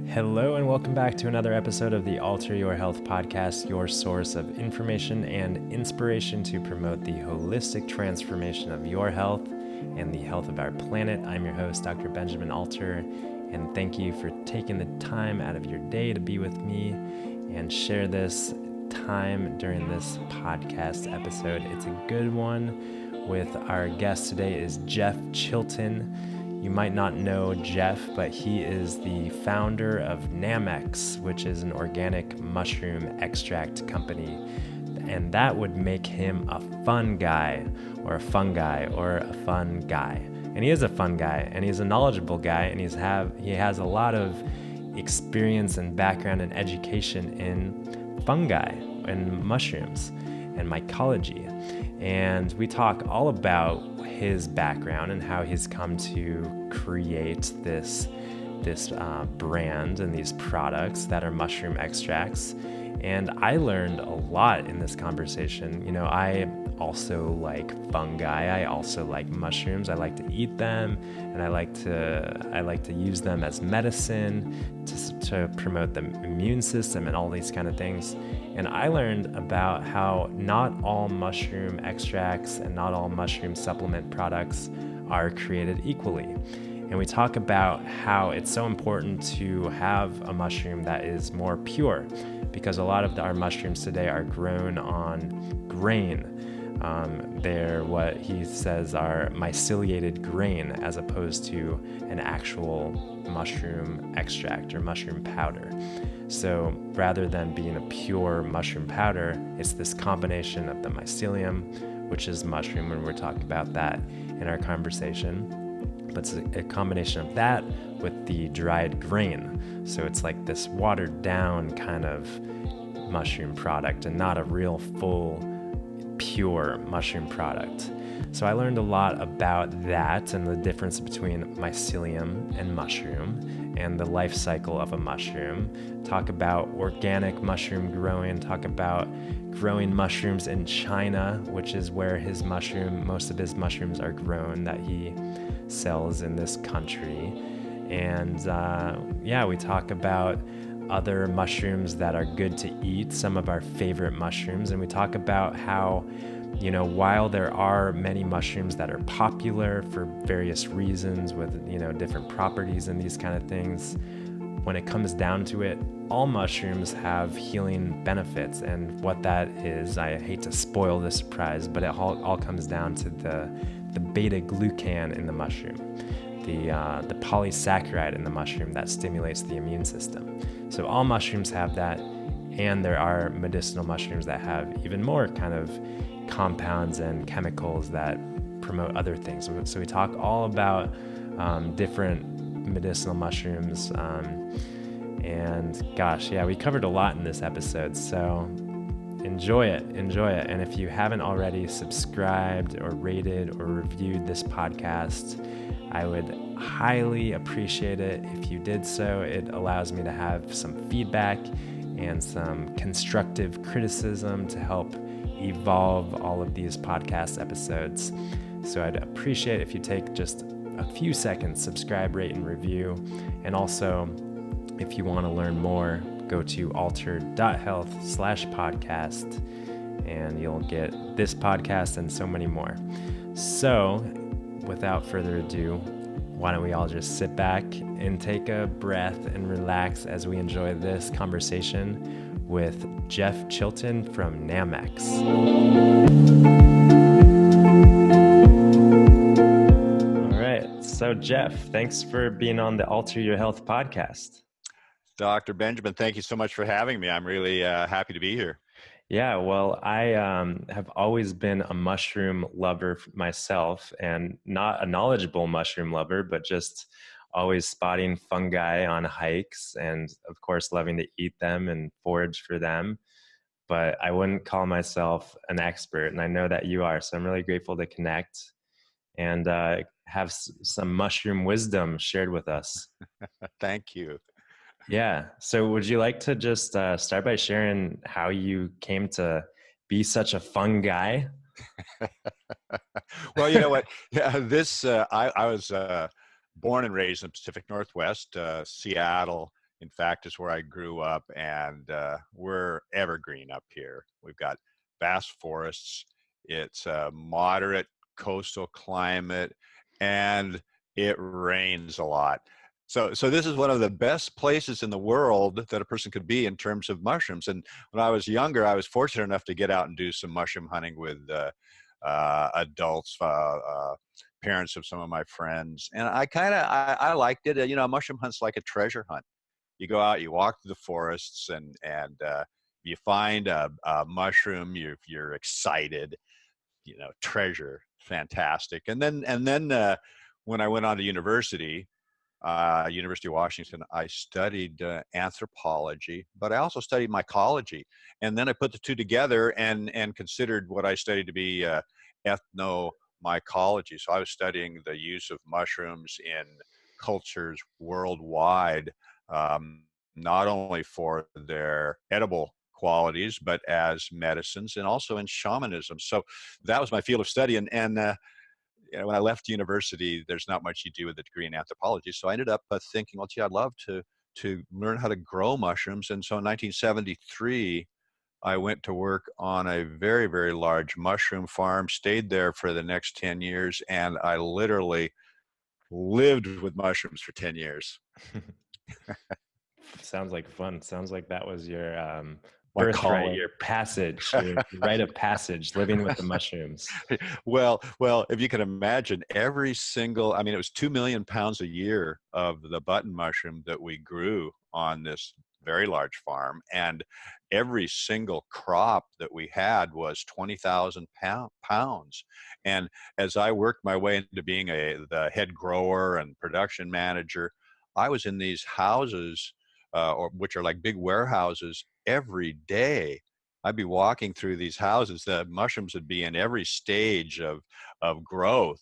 Hello and welcome back to another episode of the Alter Your Health podcast, your source of information and inspiration to promote the holistic transformation of your health and the health of our planet. I'm your host, Dr. Benjamin Alter, and thank you for taking the time out of your day to be with me and share this time during this podcast episode. It's a good one with our guest today is Jeff Chilton. You might not know Jeff, but he is the founder of Namex, which is an organic mushroom extract company. And that would make him a fun guy or a fungi or a fun guy. And he is a fun guy and he's a knowledgeable guy and he has a lot of experience and background and education in fungi and mushrooms and mycology. And we talk all about his background and how he's come to create this brand and these products that are mushroom extracts. And I learned a lot in this conversation. You know, I also like fungi. I also like mushrooms. I like to eat them, and I like to use them as medicine to promote the immune system and all these kind of things. And I learned about how not all mushroom extracts and not all mushroom supplement products are created equally. And we talk about how it's so important to have a mushroom that is more pure, because a lot of our mushrooms today are grown on grain. They're what he says are myceliated grain as opposed to an actual mushroom extract or mushroom powder. So rather than being a pure mushroom powder, it's this combination of the mycelium, which is mushroom, and we're talking about that in our conversation. But it's a combination of that with the dried grain. So it's like this watered down kind of mushroom product and not a real full, pure mushroom product. So I learned a lot about that and the difference between mycelium and mushroom and the life cycle of a mushroom. Talk about organic mushroom growing, talk about growing mushrooms in China, which is where most of his mushrooms are grown that he sells in this country. And we talk about other mushrooms that are good to eat, some of our favorite mushrooms. And we talk about how, you know, while there are many mushrooms that are popular for various reasons with, you know, different properties and these kind of things, when it comes down to it, all mushrooms have healing benefits. And what that is, I hate to spoil the surprise, but it all comes down to the beta glucan in the mushroom, the polysaccharide in the mushroom that stimulates the immune system. So all mushrooms have that, and there are medicinal mushrooms that have even more kind of compounds and chemicals that promote other things. So we talk all about different medicinal mushrooms, and gosh, yeah, we covered a lot in this episode, so enjoy it. And if you haven't already subscribed or rated or reviewed this podcast, I would highly appreciate it if you did so. It allows me to have some feedback and some constructive criticism to help evolve all of these podcast episodes. So I'd appreciate if you take just a few seconds, subscribe, rate, and review. And also, if you want to learn more, go to alter.health/podcast, and you'll get this podcast and so many more. So without further ado, why don't we all just sit back and take a breath and relax as we enjoy this conversation with Jeff Chilton from Namex. All right. So Jeff, thanks for being on the Alter Your Health podcast. Dr. Benjamin, thank you so much for having me. I'm really happy to be here. Yeah, well, I have always been a mushroom lover myself, and not a knowledgeable mushroom lover, but just always spotting fungi on hikes and, of course, loving to eat them and forage for them. But I wouldn't call myself an expert, and I know that you are. So I'm really grateful to connect and have some mushroom wisdom shared with us. Thank you. Yeah. So would you like to just start by sharing how you came to be such a fun guy? Well, you know what? Yeah, I was born and raised in the Pacific Northwest, Seattle, in fact, is where I grew up, and we're evergreen up here. We've got vast forests. It's a moderate coastal climate, and it rains a lot. So this is one of the best places in the world that a person could be in terms of mushrooms. And when I was younger, I was fortunate enough to get out and do some mushroom hunting with adults, parents of some of my friends, and I liked it. You know, a mushroom hunt's like a treasure hunt. You go out, you walk through the forests, and you find a mushroom. You're excited. You know, treasure, fantastic. And then when I went on to university, University of Washington, I studied anthropology, but I also studied mycology. And then I put the two together and considered what I studied to be ethnomycology. So I was studying the use of mushrooms in cultures worldwide, um, not only for their edible qualities, but as medicines and also in shamanism. So that was my field of study. And you know, when I left university, there's not much you do with a degree in anthropology. So I ended up thinking, well, gee, I'd love to learn how to grow mushrooms. And so in 1973, I went to work on a very, very large mushroom farm, stayed there for the next 10 years, and I literally lived with mushrooms for 10 years. Sounds like fun. Sounds like that was your My birthright, calling. your passage, your rite of passage, living with the mushrooms. Well, if you can imagine, every single, I mean, it was 2 million pounds a year of the button mushroom that we grew on this very large farm. And every single crop that we had was 20,000 pounds. And as I worked my way into being the head grower and production manager, I was in these houses, which are like big warehouses, every day. I'd be walking through these houses. The mushrooms would be in every stage of growth.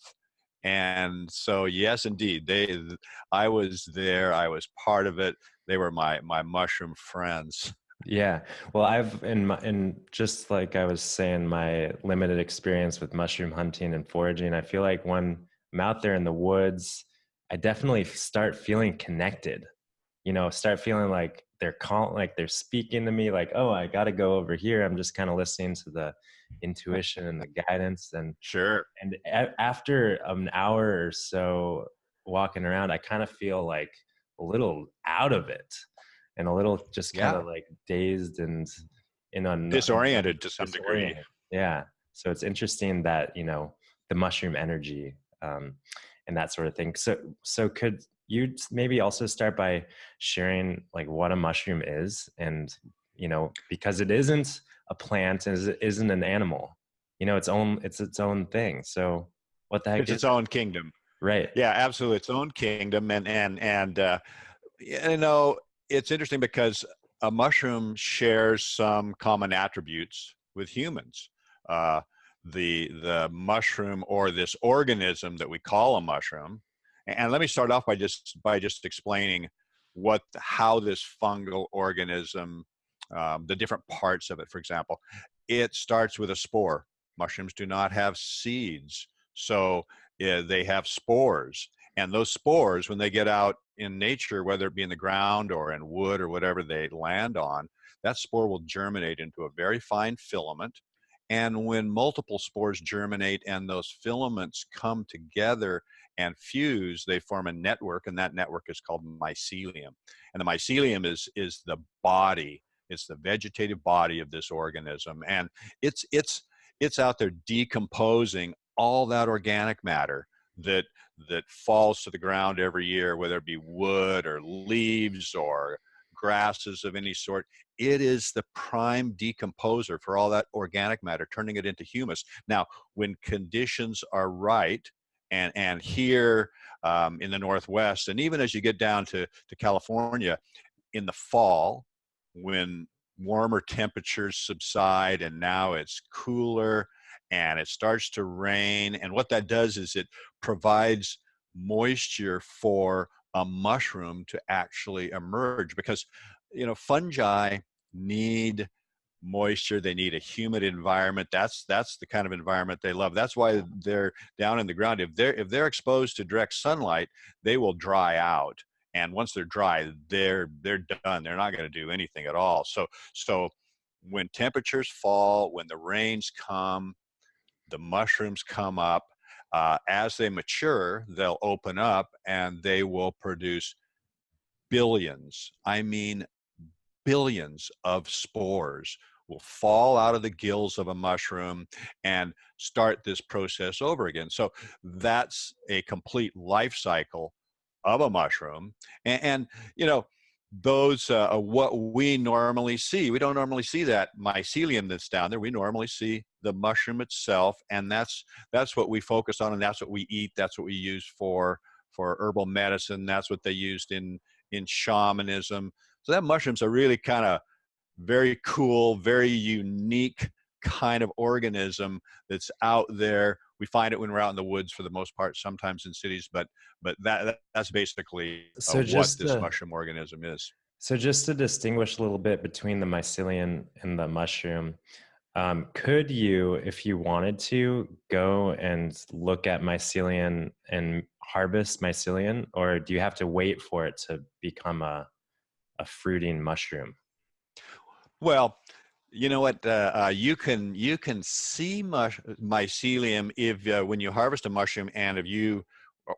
And so, yes, indeed, I was there. I was part of it. They were my mushroom friends. Yeah. Well, I've in just like I was saying, my limited experience with mushroom hunting and foraging, I feel like when I'm out there in the woods, I definitely start feeling connected. Start feeling like they're calling, like they're speaking to me, like, oh, I got to go over here. I'm just kind of listening to the intuition and the guidance. And Sure. and after an hour or so walking around, I kind of feel like a little out of it and a little just kind Yeah. of like dazed and in on Disoriented to some degree. disoriented. Yeah. So it's interesting that, the mushroom energy, and that sort of thing. So could you maybe also start by sharing like what a mushroom is, and, because it isn't a plant and it isn't an animal, it's its own thing. So what the heck It's is its it? own kingdom. Right. Yeah, absolutely. Its own kingdom. And you know, it's interesting because a mushroom shares some common attributes with humans. Uh, the mushroom, or this organism that we call a mushroom. And let me start off by just explaining how this fungal organism, the different parts of it. For example, it starts with a spore. Mushrooms do not have seeds, so they have spores. And those spores, when they get out in nature, whether it be in the ground or in wood or whatever they land on, that spore will germinate into a very fine filament. And when multiple spores germinate and those filaments come together and fuse, they form a network, and that network is called mycelium. And the mycelium is the body, it's the vegetative body of this organism. And it's out there decomposing all that organic matter that falls to the ground every year, whether it be wood or leaves or grasses of any sort. It is the prime decomposer for all that organic matter, turning it into humus. Now, when conditions are right, and here in the Northwest, and even as you get down to California in the fall, when warmer temperatures subside and now it's cooler and it starts to rain, and what that does is it provides moisture for a mushroom to actually emerge, because fungi need moisture, they need a humid environment. That's the kind of environment they love. That's why they're down in the ground. If they're exposed to direct sunlight, they will dry out. and once they're dry, they're done. They're not going to do anything at all. So when temperatures fall, when the rains come, the mushrooms come up. As they mature, they'll open up and they will produce billions. I mean, billions of spores will fall out of the gills of a mushroom and start this process over again. So that's a complete life cycle of a mushroom. And you know, those what we normally see. We don't normally see that mycelium that's down there. We normally see the mushroom itself, and that's what we focus on, and that's what we eat. That's what we use for herbal medicine. That's what they used in shamanism. So that mushroom's a really kind of very cool, very unique kind of organism that's out there. We find it when we're out in the woods for the most part, sometimes in cities, but that's basically So what just this to mushroom organism is. so just to distinguish a little bit between the mycelium and the mushroom, could you, if you wanted to, go and look at mycelium and harvest mycelium, or do you have to wait for it to become a fruiting mushroom? Well, you know what? You can see mycelium if when you harvest a mushroom, and if you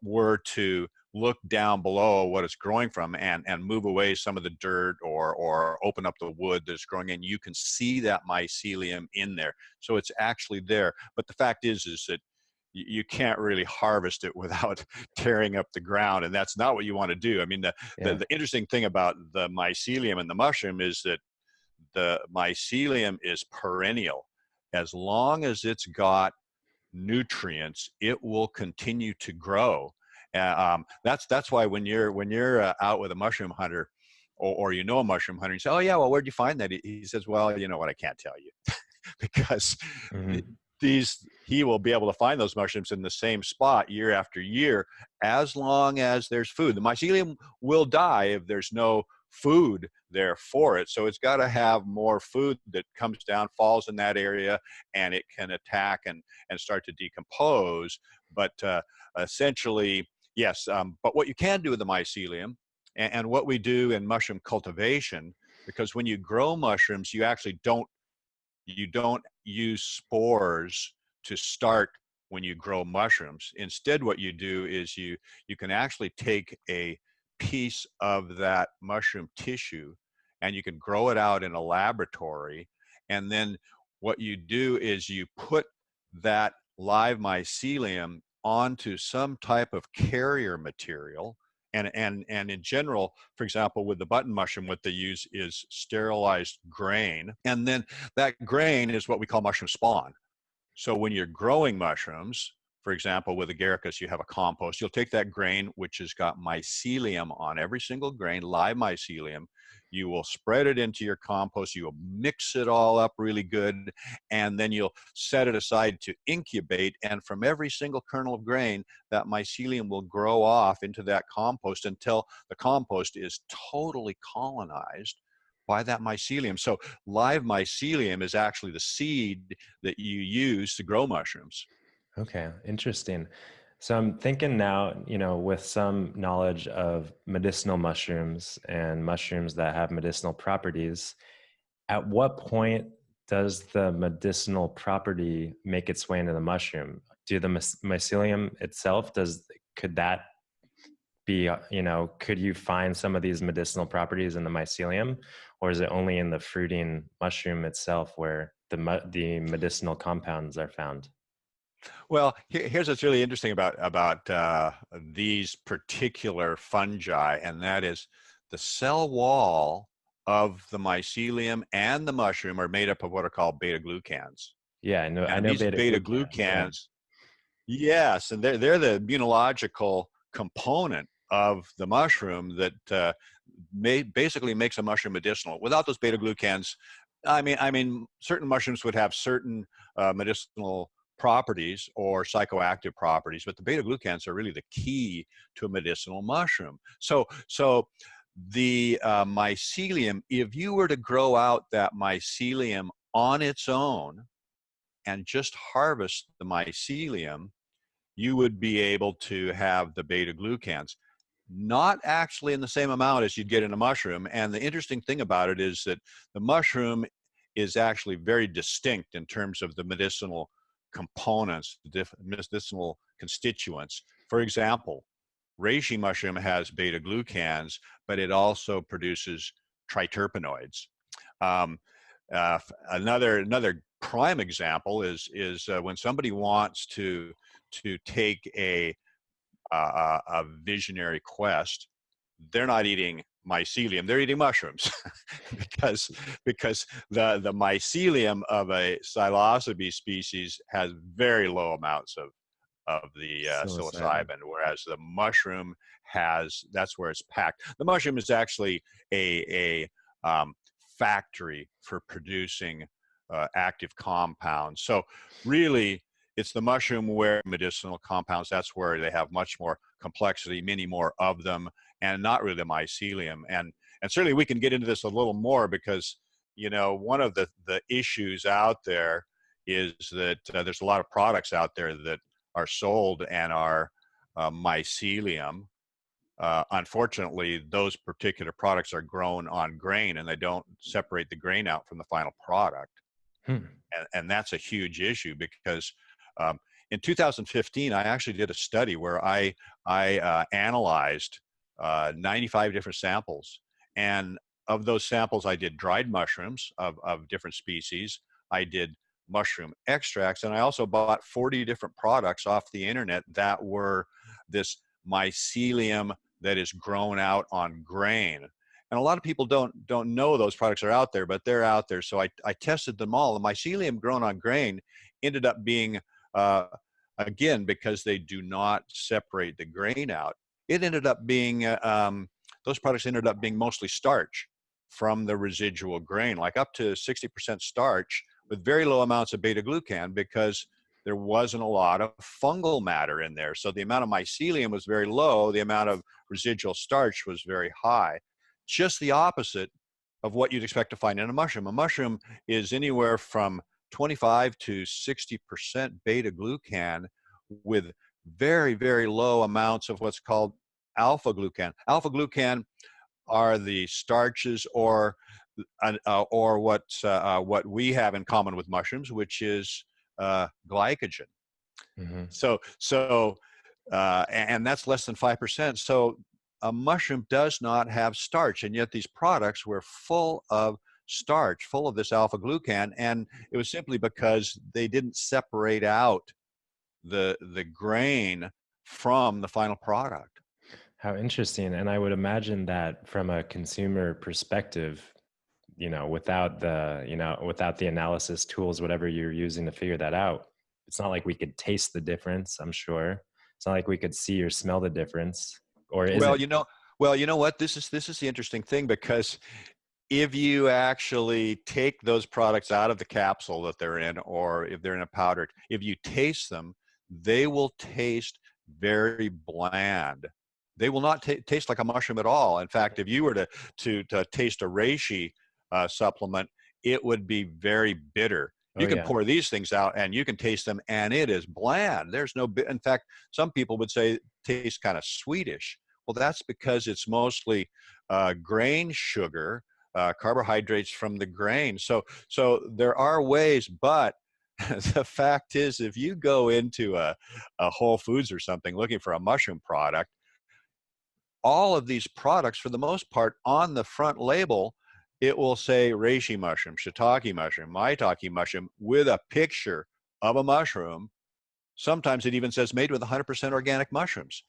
were to look down below what it's growing from and move away some of the dirt or open up the wood that's growing in, you can see that mycelium in there. So it's actually there. But the fact is that you can't really harvest it without tearing up the ground, and that's not what you want to do. I mean, Yeah. the interesting thing about the mycelium and the mushroom is that the mycelium is perennial. As long as it's got nutrients, it will continue to grow. That's why when you're out with a mushroom hunter, or you know a mushroom hunter, you say, "Oh yeah, well, where'd you find that?" He says, "Well, you know what? I can't tell you." Because Hmm. he will be able to find those mushrooms in the same spot year after year, as long as there's food. The mycelium will die if there's no food there for it. So it's got to have more food that comes down, falls in that area, and it can attack and start to decompose. But essentially, yes. But what you can do with the mycelium, and what we do in mushroom cultivation, because when you grow mushrooms, you don't use spores to start when you grow mushrooms. Instead, what you do is you can actually take a piece of that mushroom tissue and you can grow it out in a laboratory. And then what you do is you put that live mycelium onto some type of carrier material. And in general, for example, with the button mushroom, what they use is sterilized grain. And then that grain is what we call mushroom spawn. So when you're growing mushrooms, for example, with agaricus, you have a compost. You'll take that grain, which has got mycelium on every single grain, live mycelium. You will spread it into your compost. You will mix it all up really good, and then you'll set it aside to incubate. And from every single kernel of grain, that mycelium will grow off into that compost until the compost is totally colonized by that mycelium. So live mycelium is actually the seed that you use to grow mushrooms. Okay, interesting. So I'm thinking now, with some knowledge of medicinal mushrooms and mushrooms that have medicinal properties, at what point does the medicinal property make its way into the mushroom? Do the mycelium itself, could that be, could you find some of these medicinal properties in the mycelium, or is it only in the fruiting mushroom itself where the medicinal compounds are found? Well, here's what's really interesting about these particular fungi, and that is the cell wall of the mycelium and the mushroom are made up of what are called beta glucans. Yeah, I And know these beta beta glucan. Yeah. glucans, yes, and they're the immunological component of the mushroom that basically makes a mushroom medicinal. Without those beta glucans, I mean, certain mushrooms would have certain medicinal properties or psychoactive properties, but the beta glucans are really the key to a medicinal mushroom. So the mycelium, if you were to grow out that mycelium on its own and just harvest the mycelium, you would be able to have the beta glucans. not actually in the same amount as you'd get in a mushroom. And the interesting thing about it is that the mushroom is actually very distinct in terms of the medicinal components, the medicinal constituents. For example, reishi mushroom has beta glucans, but it also produces triterpenoids. Um, another prime example is when somebody wants to take a visionary quest, they're not eating mycelium, they're eating mushrooms because the mycelium of a psilocybe species has very low amounts of the Psilocybin. psilocybin, whereas the mushroom has, that's where it's packed. The mushroom is actually a factory for producing active compounds. So really, it's the mushroom where medicinal compounds, that's where they have much more complexity, many more of them, and not really the mycelium. And certainly we can get into this a little more because, you know, one of the issues out there is that there's a lot of products out there that are sold and are mycelium. Unfortunately, those particular products are grown on grain and they don't separate the grain out from the final product. Hmm. And that's a huge issue because in 2015, I actually did a study where I analyzed 95 different samples. And of those samples, I did dried mushrooms of different species. I did mushroom extracts, and I also bought 40 different products off the internet that were this mycelium that is grown out on grain. And a lot of people don't know those products are out there, but they're out there. So I tested them all. The mycelium grown on grain ended up being, again, because they do not separate the grain out, it ended up being, those products ended up being mostly starch from the residual grain, like up to 60% starch with very low amounts of beta glucan because there wasn't a lot of fungal matter in there. So the amount of mycelium was very low, the amount of residual starch was very high. Just the opposite of what you'd expect to find in a mushroom. A mushroom is anywhere from 25 to 60% beta glucan with very, very low amounts of what's called alpha glucan. Alpha glucan are the starches or what we have in common with mushrooms, which is glycogen. Mm-hmm. And that's less than 5%. So a mushroom does not have starch, and yet these products were full of starch, full of this alpha glucan, and it was simply because they didn't separate out the grain from the final product. How interesting. And I would imagine that from a consumer perspective, without the analysis tools, whatever you're using to figure that out, it's not like we could taste the difference, I'm sure. It's not like we could see or smell the difference, or is Well, it? you know what? This is the interesting thing, because if you actually take those products out of the capsule that they're in, or if they're in a powder, if you taste them, they will taste very bland. They will not taste like a mushroom at all. In fact, if you were to taste a reishi supplement, it would be very bitter. Oh You can yeah. pour these things out and you can taste them, and it is bland. There's no, in fact, some people would say it tastes kind of sweetish. Well, that's because it's mostly grain sugar, carbohydrates from the grain. So there are ways, but the fact is, if you go into a Whole Foods or something looking for a mushroom product, all of these products, for the most part, on the front label, it will say reishi mushroom, shiitake mushroom, maitake mushroom, with a picture of a mushroom. Sometimes it even says made with 100% organic mushrooms.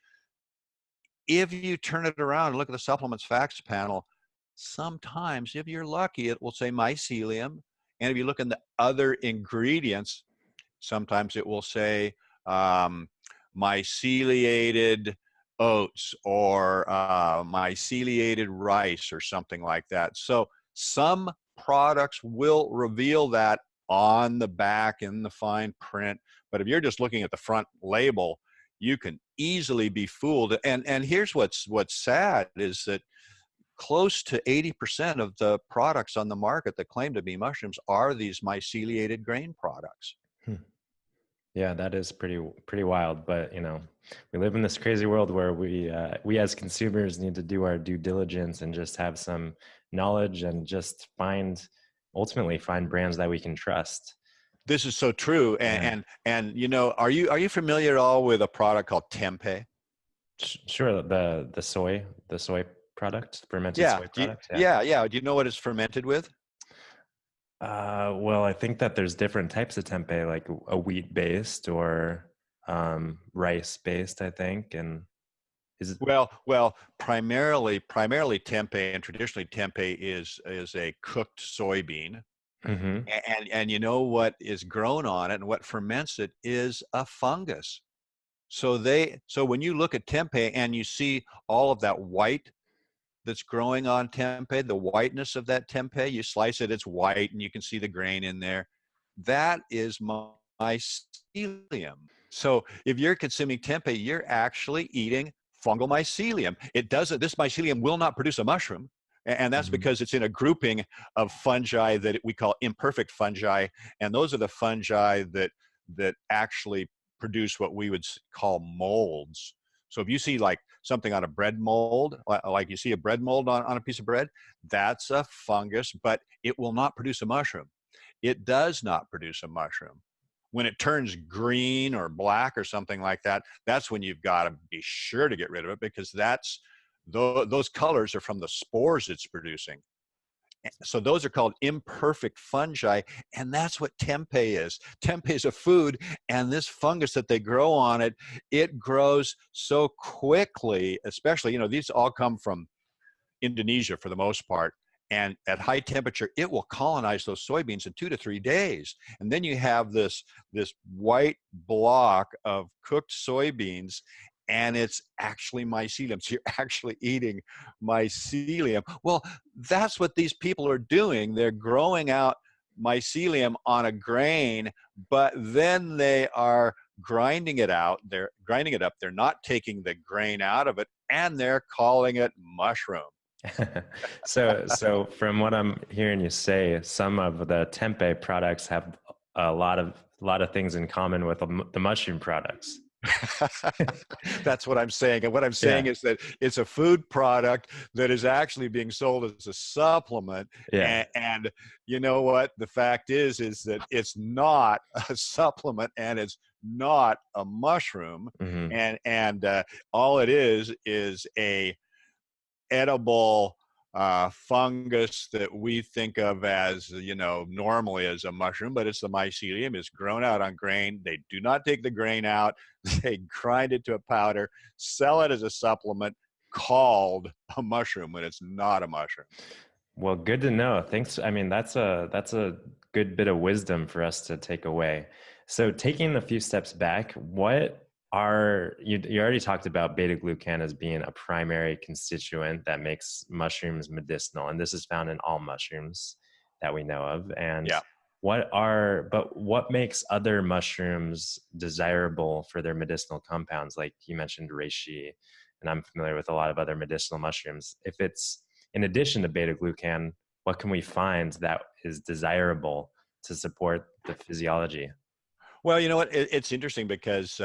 If you turn it around and look at the supplements facts panel, sometimes, if you're lucky, it will say mycelium. And if you look in the other ingredients, sometimes it will say myceliated oats or myceliated rice or something like that. So some products will reveal that on the back in the fine print. But if you're just looking at the front label, you can easily be fooled. And here's what's sad is that close to 80% of the products on the market that claim to be mushrooms are these myceliated grain products. Hmm. Yeah, that is pretty wild. But we live in this crazy world where we as consumers need to do our due diligence and just have some knowledge and just ultimately find brands that we can trust. This is so true. Yeah, Are you familiar at all with a product called Tempeh? Sure. The soy product, fermented Yeah. soy product. Yeah. Yeah. Do you know what it's fermented with? Well, I think that there's different types of tempeh, like a wheat based or rice based, I think. And is it? Well, primarily tempeh, and traditionally tempeh is a cooked soybean, Hmm. and you know what is grown on it and what ferments it is a fungus. So when you look at tempeh and you see all of that white that's growing on tempeh, the whiteness of that tempeh, you slice it, it's white, and you can see the grain in there. That is mycelium. So if you're consuming tempeh, you're actually eating fungal mycelium. It doesn't. This mycelium will not produce a mushroom, and that's Hmm. because it's in a grouping of fungi that we call imperfect fungi, and those are the fungi that actually produce what we would call molds. So if you see like something on a bread mold, like you see a bread mold on a piece of bread, that's a fungus, but it will not produce a mushroom. It does not produce a mushroom. When it turns green or black or something like that, that's when you've got to be sure to get rid of it, because those colors are from the spores it's producing. So those are called imperfect fungi, and that's what tempeh is. Tempeh is a food, and this fungus that they grow on it, it grows so quickly, especially, these all come from Indonesia for the most part. And at high temperature, it will colonize those soybeans in 2 to 3 days. And then you have this white block of cooked soybeans, and it's actually mycelium. So you're actually eating mycelium. Well, that's what these people are doing. They're growing out mycelium on a grain, but then they are grinding it out. They're grinding it up. They're not taking the grain out of it, and they're calling it mushroom. So from what I'm hearing you say, some of the tempeh products have a lot of things in common with the mushroom products. That's what I'm saying. And what I'm saying Yeah, is that it's a food product that is actually being sold as a supplement. yeah. And you know what? The fact is that it's not a supplement, and it's not a mushroom. Hmm. And all it is a edible fungus that we think of as, normally as a mushroom, but it's the mycelium. It's grown out on grain. They do not take the grain out. They grind it to a powder, sell it as a supplement called a mushroom when it's not a mushroom. Well, good to know. Thanks. I mean, that's a good bit of wisdom for us to take away. So, taking a few steps back, what are you already talked about beta glucan as being a primary constituent that makes mushrooms medicinal, and this is found in all mushrooms that we know of. And Yeah. what makes other mushrooms desirable for their medicinal compounds? Like you mentioned reishi, and I'm familiar with a lot of other medicinal mushrooms. If it's in addition to beta glucan, what can we find that is desirable to support the physiology? Well, you know what? It's interesting because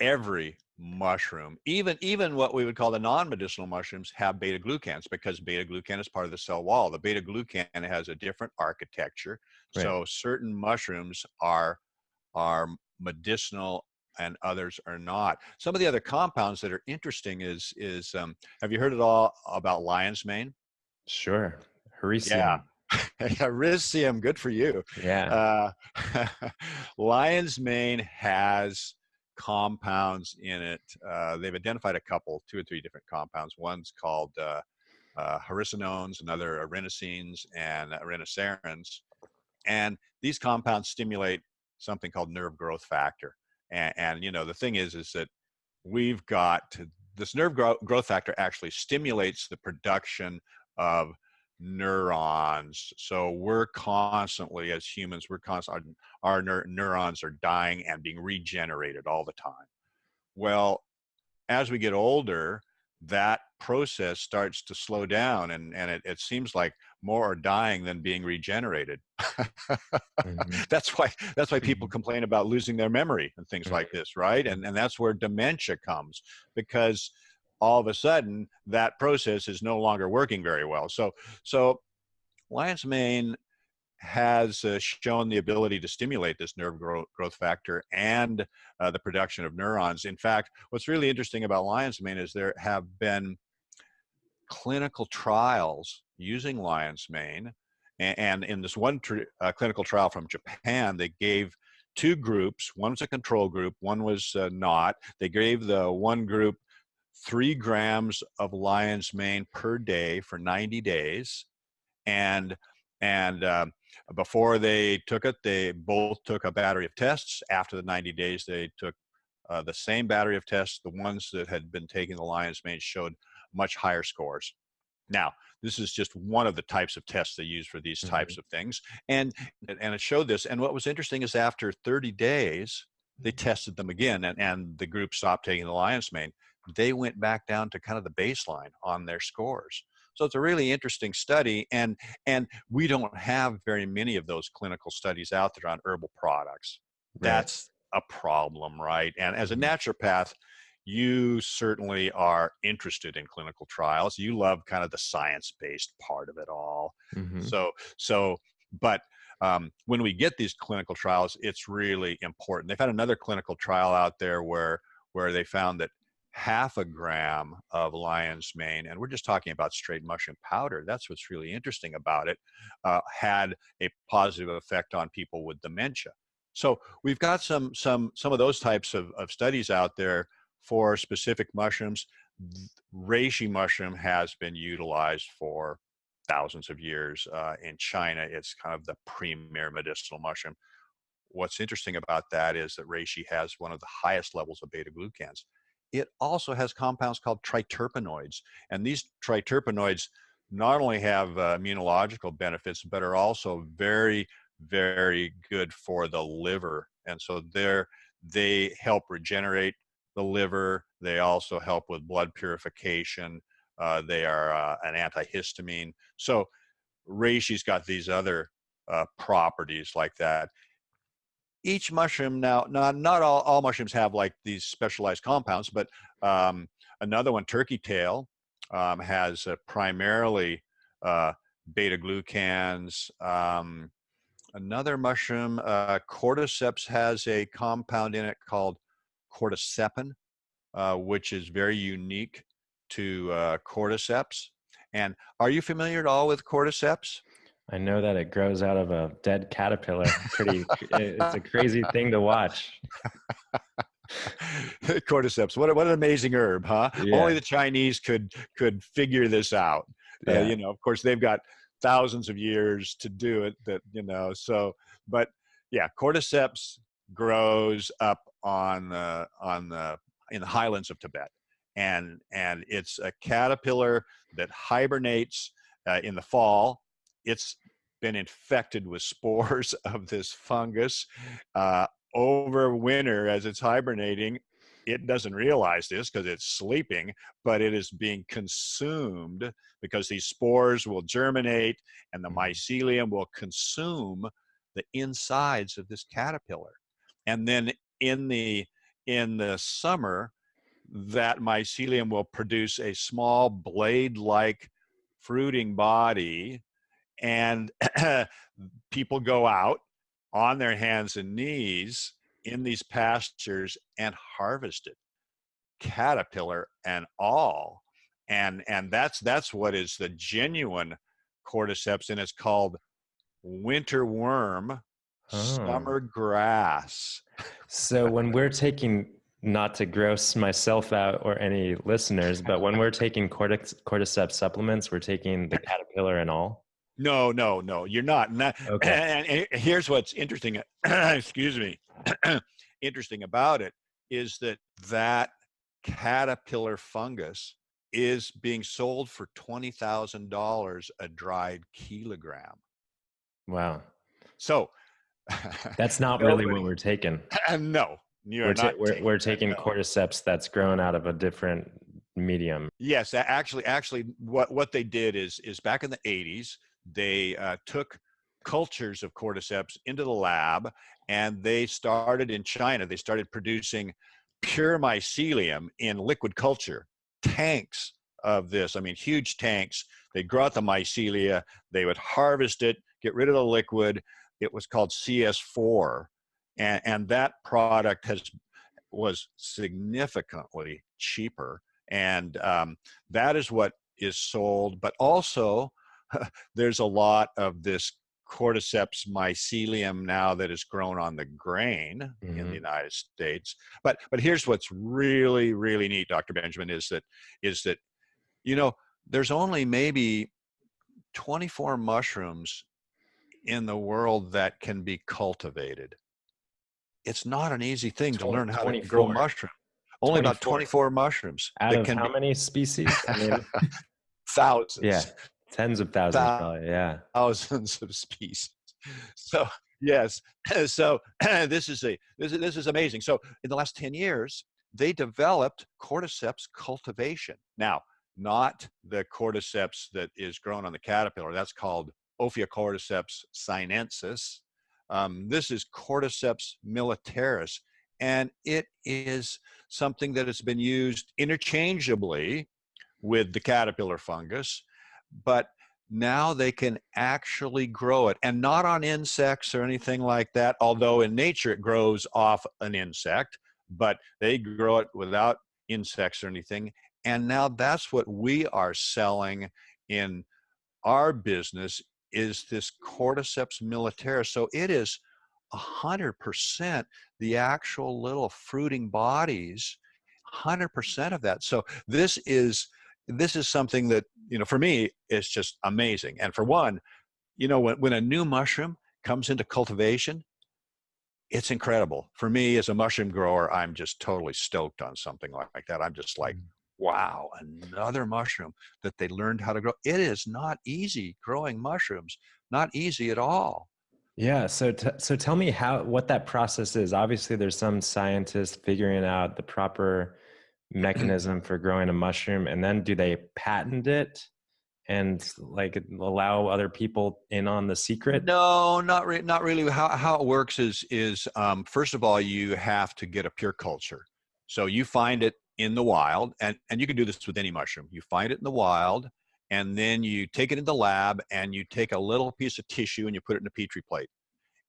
every mushroom, even what we would call the non-medicinal mushrooms, have beta glucans, because beta glucan is part of the cell wall. The beta glucan has a different architecture. Right. So certain mushrooms are medicinal and others are not. Some of the other compounds that are interesting is have you heard at all about lion's mane? Sure. Yeah. Hericium. Elysium, good for you. Yeah. Uh, lion's mane has compounds in it. They've identified a couple, two or three different compounds. One's called hericenones, another arenosines and arenoserins. And these compounds stimulate something called nerve growth factor. And the thing is that we've got this growth factor actually stimulates the production of neurons. So we're constantly, as humans, our neurons are dying and being regenerated all the time. Well, as we get older, that process starts to slow down, and it seems like more are dying than being regenerated. Mhm. That's why people complain about losing their memory and things like this, right? Mhm. And that's where dementia comes, because all of a sudden that process is no longer working very well. So lion's mane has shown the ability to stimulate this nerve growth factor and the production of neurons. In fact, what's really interesting about lion's mane is there have been clinical trials using lion's mane. And in this one clinical trial from Japan, they gave two groups. One was a control group, one was not. They gave the one group 3 grams of lion's mane per day for 90 days. And before they took it, they both took a battery of tests. After the 90 days, they took the same battery of tests. The ones that had been taking the lion's mane showed much higher scores. Now, this is just one of the types of tests they use for these types Mhm. of things. And it showed this. And what was interesting is after 30 days, they tested them again, and the group stopped taking the lion's mane. They went back down to kind of the baseline on their scores. So it's a really interesting study, and we don't have very many of those clinical studies out there on herbal products. Right. That's a problem, right? And as a Mhm. naturopath, you certainly are interested in clinical trials. You love kind of the science-based part of it all. Mhm. So, but when we get these clinical trials, it's really important. They've had another clinical trial out there where they found that 0.5 gram of lion's mane, and we're just talking about straight mushroom powder, that's what's really interesting about it, had a positive effect on people with dementia. So we've got some of those types of studies out there for specific mushrooms. Reishi mushroom has been utilized for thousands of years. In China, it's kind of the premier medicinal mushroom. What's interesting about that is that reishi has one of the highest levels of beta glucans. It also has compounds called triterpenoids, and these triterpenoids not only have immunological benefits, but are also very, very good for the liver. And so they help regenerate the liver. They also help with blood purification. They are an antihistamine. So reishi's got these other properties like that. Each mushroom, now not all mushrooms have like these specialized compounds, but um, another one, turkey tail, has primarily uh, beta glucans. Another mushroom, cordyceps, has a compound in it called cordycepin, which is very unique to cordyceps. And are you familiar at all with cordyceps? I know that it grows out of a dead caterpillar. It's a crazy thing to watch. Cordyceps, what an amazing herb, huh? Only Yeah. the Chinese could figure this out. Yeah. Of course, they've got thousands of years to do it. So, but yeah, cordyceps grows up in the highlands of Tibet, and it's a caterpillar that hibernates in the fall. It's been infected with spores of this fungus. Uh, Over winter, as it's hibernating, it doesn't realize this because it's sleeping, but it is being consumed because these spores will germinate and the Mhm. mycelium will consume the insides of this caterpillar. And then in the summer, that mycelium will produce a small blade-like fruiting body, and people go out on their hands and knees in these pastures and harvest it, caterpillar and all. And that's what is the genuine cordyceps, and it's called winter worm, Oh. summer grass. So when we're taking, not to gross myself out or any listeners, but when we're taking cordyceps supplements, we're taking the caterpillar and all. No, you're not. Okay. And here's what's interesting, excuse me, interesting about it is that caterpillar fungus is being sold for $20,000 a dried kilogram. Wow. So That's not really what nobody, we're taking. no, you are not taking We're that. taking No. cordyceps that's grown out of a different medium. Yes, actually, what they did is back in the 80s, they took cultures of cordyceps into the lab, and they started in China. They started producing pure mycelium in liquid culture tanks of this. I mean, huge tanks. They'd grow out the mycelia. They would harvest it, get rid of the liquid. It was called CS4, and that product was significantly cheaper, and that is what is sold. But also, there's a lot of this cordyceps mycelium now that is grown on the grain in the United States. But here's what's really, really neat, Dr. Benjamin, is that you know, there's only maybe 24 mushrooms in the world that can be cultivated. It's not an easy thing to learn how to grow 24. mushrooms. Only about 24 mushrooms out that of can how be many species? I mean, yeah, thousands, tens of thousands probably. Yeah. thousands of species. So yes, so this is amazing. So in the last 10 years, they developed cordyceps cultivation. Now, not the cordyceps that is grown on the caterpillar. That's called Ophiocordyceps sinensis. This is Cordyceps militaris, and it is something that has been used interchangeably with the caterpillar fungus, but now they can actually grow it, and not on insects or anything like that, although in nature it grows off an insect, but they grow it without insects or anything. And now that's what we are selling in our business, is this Cordyceps militaris. So it is 100% the actual little fruiting bodies, 100% of that. So this is something that, for me, is just amazing. And for one, when a new mushroom comes into cultivation, it's incredible. For me as a mushroom grower, I'm just totally stoked on something like that. I'm just like, wow, another mushroom that they learned how to grow. It is not easy growing mushrooms, not easy at all. Yeah. So tell me what that process is. Obviously, there's some scientists figuring out the proper mechanism for growing a mushroom, and then do they patent it and like allow other people in on the secret? No, not really. How it works is first of all, you have to get a pure culture. So you find it in the wild, and you can do this with any mushroom. You find it in the wild, and then you take it in the lab, and you take a little piece of tissue and you put it in a petri plate,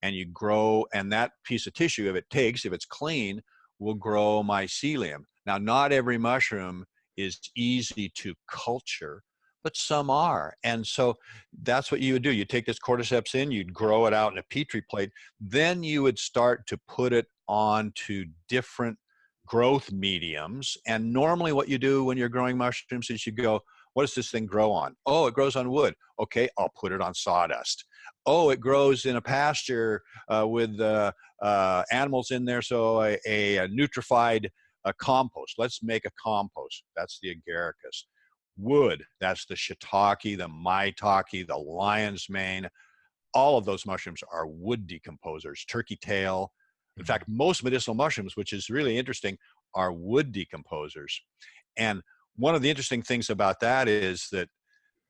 and you grow, and that piece of tissue, if it's clean, will grow mycelium. Now, not every mushroom is easy to culture, but some are. And so that's what you would do. You take this cordyceps in, you'd grow it out in a petri plate, then you would start to put it onto different growth mediums. And normally what you do when you're growing mushrooms is you go, what does this thing grow on? Oh, it grows on wood. Okay, I'll put it on sawdust. Oh, it grows in a pasture with animals in there, so a nutrified compost. Let's make a compost. That's the agaricus. Wood, that's the shiitake, the maitake, the lion's mane. All of those mushrooms are wood decomposers. Turkey tail. In fact, most medicinal mushrooms, which is really interesting, are wood decomposers. And one of the interesting things about that is that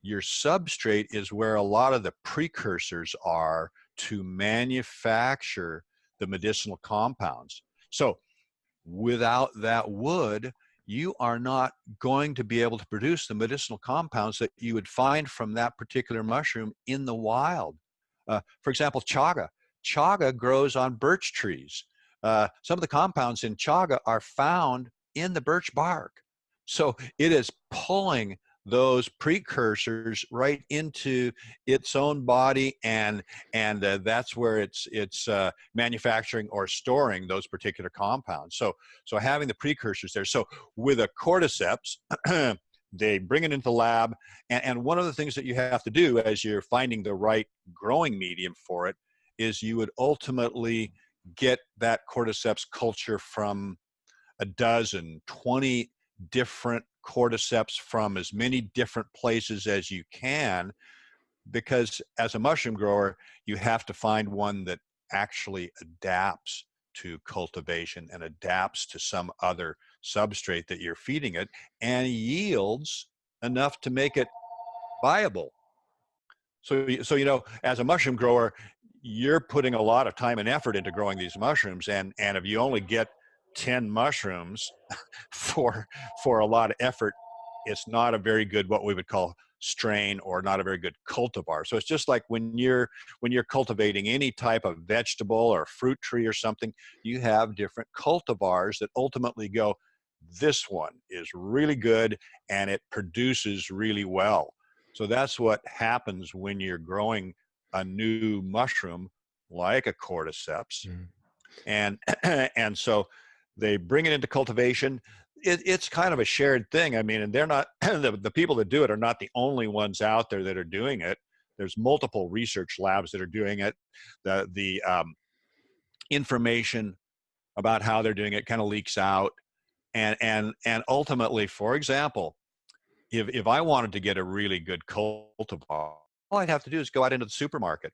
your substrate is where a lot of the precursors are to manufacture the medicinal compounds. So without that wood, you are not going to be able to produce the medicinal compounds that you would find from that particular mushroom in the wild. For example, chaga. Chaga grows on birch trees. Some of the compounds in chaga are found in the birch bark. So it is pulling those precursors right into its own body, and that's where it's manufacturing or storing those particular compounds. So having the precursors there. So with a cordyceps, they bring it into the lab, and one of the things that you have to do as you're finding the right growing medium for it is you would ultimately get that cordyceps culture from a dozen, 20 different cordyceps from as many different places as you can, because as a mushroom grower, you have to find one that actually adapts to cultivation and adapts to some other substrate that you're feeding it, and yields enough to make it viable. So as a mushroom grower, you're putting a lot of time and effort into growing these mushrooms, and if you only get 10 mushrooms for a lot of effort, it's not a very good, what we would call, strain, or not a very good cultivar. So it's just like when you're cultivating any type of vegetable or fruit tree or something, you have different cultivars that ultimately go, this one is really good and it produces really well. So that's what happens when you're growing a new mushroom like a cordyceps. Mm. And and so they bring it into cultivation. It's kind of a shared thing. I mean, and they're not the people that do it are not the only ones out there that are doing it. There's multiple research labs that are doing it. The information about how they're doing it kind of leaks out, and ultimately, for example, if I wanted to get a really good cultivar, all I'd have to do is go out into the supermarket,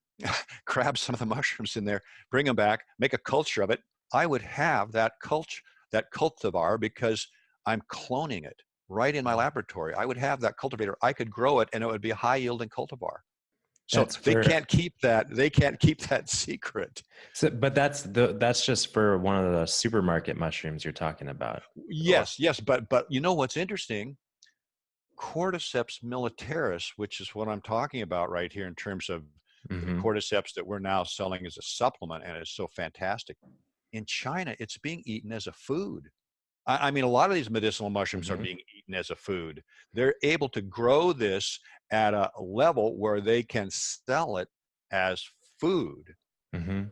grab some of the mushrooms in there, bring them back, make a culture of it. I would have that cultivar, because I'm cloning it right in my laboratory. I would have that cultivator. I could grow it, and it would be a high yielding cultivar. So That's they for can't keep that. They can't keep that secret. so, but that's just for one of the supermarket mushrooms you're talking about. Or, Yes, but you know what's interesting? Cordyceps militaris, which is what I'm talking about right here in terms of the mm-hmm, cordyceps that we're now selling as a supplement, and it's so fantastic. In China, it's being eaten as a food. I mean, a lot of these medicinal mushrooms are mm-hmm, being eaten as a food. They're able to grow this at a level where they can sell it as food. mm-hmm.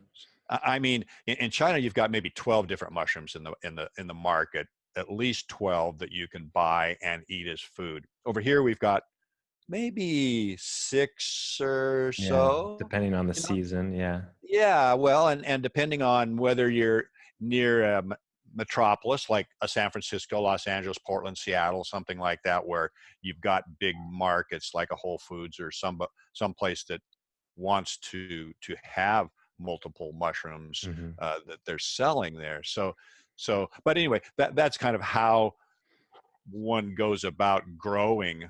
I mean, in China, you've got maybe 12 different mushrooms in the market, at least 12 that you can buy and eat as food. Over here, we've got maybe 6 or Yeah, so. depending on the You know, season. Yeah. yeah, well, and depending on whether you're near a metropolis like a San Francisco, Los Angeles, Portland, Seattle, something like that, where you've got big markets like a Whole Foods or some place that wants to have multiple mushrooms Mm-hmm. that they're selling there. But anyway, that's kind of how one goes about growing a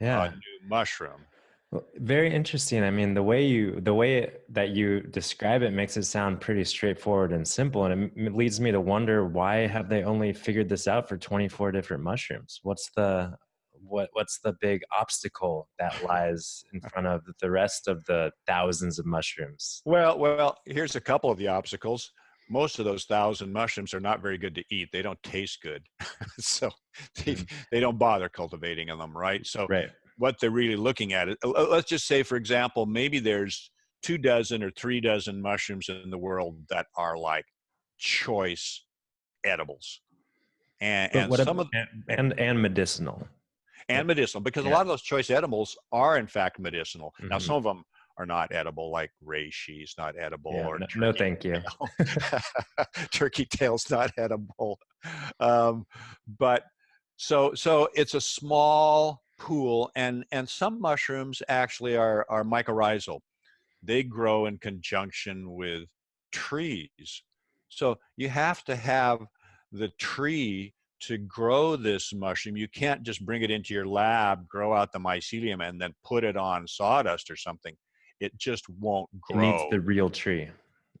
Yeah. new mushroom. Well, very interesting. I mean, the way that you describe it makes it sound pretty straightforward and simple, and it leads me to wonder, why have they only figured this out for 24 different mushrooms? What's the big obstacle that lies in front of the rest of the thousands of mushrooms? Well, here's a couple of the obstacles. Most of those 1,000 mushrooms are not very good to eat. They don't taste good. So they, Mhm. they don't bother cultivating them, right? So Right. what they're really looking at is, let's just say, for example, maybe there's 2 dozen or 3 dozen mushrooms in the world that are like choice edibles. And, But and what some of and medicinal. and medicinal, because a Yeah. lot of those choice edibles are in fact medicinal. Now, Hmm. some of them are not edible, like reishi not edible, Yeah. or No, no, turkey thank you. tail. Turkey tail's not edible. Um, but so it's a small pool, and some mushrooms actually are mycorrhizal. They grow in conjunction with trees. So you have to have the tree to grow this mushroom. You can't just bring it into your lab, grow out the mycelium, and then put it on sawdust or something. It just won't It needs grow. the real tree.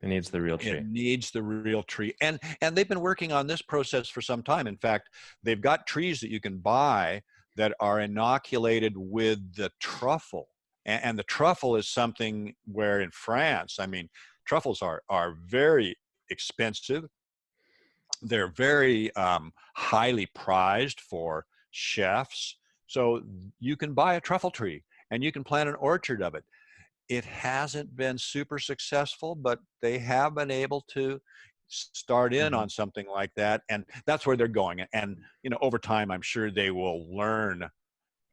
It needs the real It tree. needs the real tree. And they've been working on this process for some time. In fact, they've got trees that you can buy that are inoculated with the truffle. And the truffle is something where in France, I mean, truffles are very expensive. They're very highly prized for chefs. So you can buy a truffle tree and you can plant an orchard of it. It hasn't been super successful, but they have been able to start in Mhm. on something like that, and that's where they're going. And over time, I'm sure they will learn